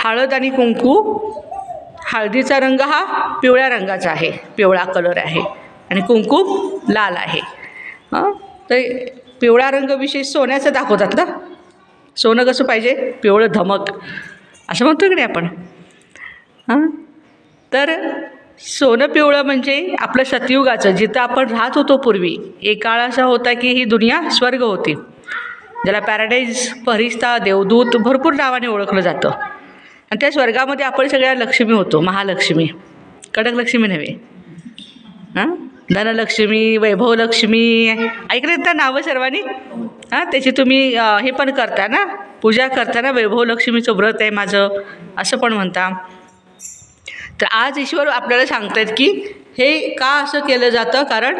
हळद आणि कुंकू, हळदीचा रंग हा पिवळ्या रंगाचा आहे, पिवळा कलर आहे आणि कुंकू लाल आहे. तर पिवळा रंग विशेष सोन्याचं दाखवतात ना. सोनं कसं पाहिजे, पिवळं धमक असं म्हणतो की नाही आपण. तर सोनं पिवळं म्हणजे आपलं सतयुगाचं, जिथं आपण राहत होतो पूर्वी. एक काळ असा होता की ही दुनिया स्वर्ग होती, ज्याला पॅराडाईज, फरिश्ता, देवदूत भरपूर नावाने ओळखलं जातं. आणि त्या स्वर्गामध्ये आपण सगळ्या लक्ष्मी होतो, महालक्ष्मी, कडकलक्ष्मी नव्हे, धनलक्ष्मी, वैभवलक्ष्मी, ऐकले त्या नावं सर्वांनी. त्याची तुम्ही हे पण करता ना, पूजा करता ना, वैभवलक्ष्मीचं व्रत आहे माझं असं पण म्हणता. तर आज ईश्वर आपल्याला सांगतायत की हे का असं केलं जातं, कारण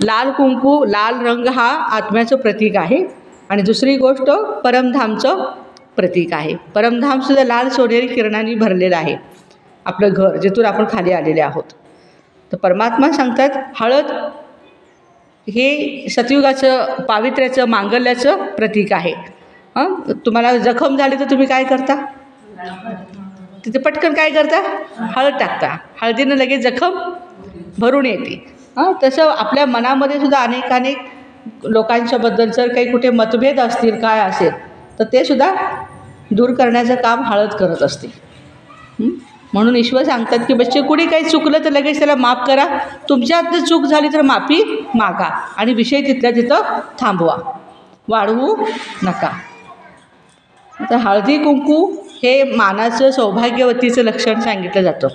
लाल कुंकू, लाल रंग हा आत्म्याचं प्रतीक आहे. आणि दुसरी गोष्ट परमधामचं प्रतीक आहे. परमधामसुद्धा लाल सोनेरी किरणांनी भरलेलं आहे, आपलं घर जिथून आपण खाली आलेले आहोत. तर परमात्मा सांगतात हळद हे सतयुगाचं, पावित्र्याचं, मांगल्याचं प्रतीक आहे. तुम्हाला जखम झाली तर तुम्ही काय करता, तिथे पटकन काय करता, हळद टाकता. हळदीनं लगेच जखम भरून येते. तसं आपल्या मनामध्ये सुद्धा अनेक लोकांच्याबद्दल जर काही कुठे मतभेद असतील, काय असेल, तर ते सुद्धा दूर करण्याचं काम हळद करत असते. म्हणून ईश्वर सांगतात की बच्चे, कुणी काही चुकलं तर लगेच त्याला माफ करा. तुमच्यात जर चूक झाली तर माफी मागा आणि विषय तिथल्या तिथं थांबवा, वाढवू नका. तर हळदी कुंकू हे मानाचं, सौभाग्यवतीचं लक्षण सांगितलं जातं.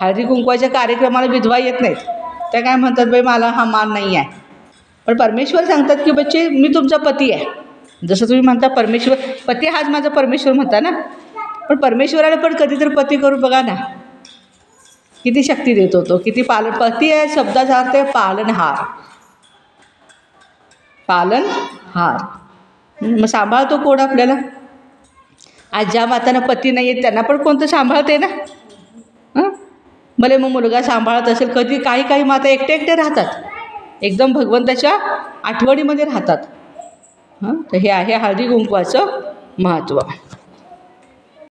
हळदी कुंकवाच्या कार्यक्रमाला विधवा येत नाहीत. त्या काय म्हणतात, बाई मला हा मान नाही आहे. पण परमेश्वर सांगतात की बच्चे, मी तुमचा पती आहे. जसं तुम्ही म्हणता परमेश्वर, पती हाच माझा परमेश्वर म्हणता ना, पण परमेश्वराला पण कधीतरी पती करून बघा ना, किती शक्ती देतो तो, किती पती आहे शब्दाचा अर्थ आहे पालनहार. पालनहार मग सांभाळतो कोण आपल्याला. आज ज्या मातांना पती नाही आहेत त्यांना पण कोणतं सांभाळते ना. भले मग मुलगा सांभाळत असेल, कधी काही माता एकटे राहतात, एकदम भगवंताच्या आठवणीमध्ये राहतात. तर हे आहे हळदी कुंकवाचं महत्त्व.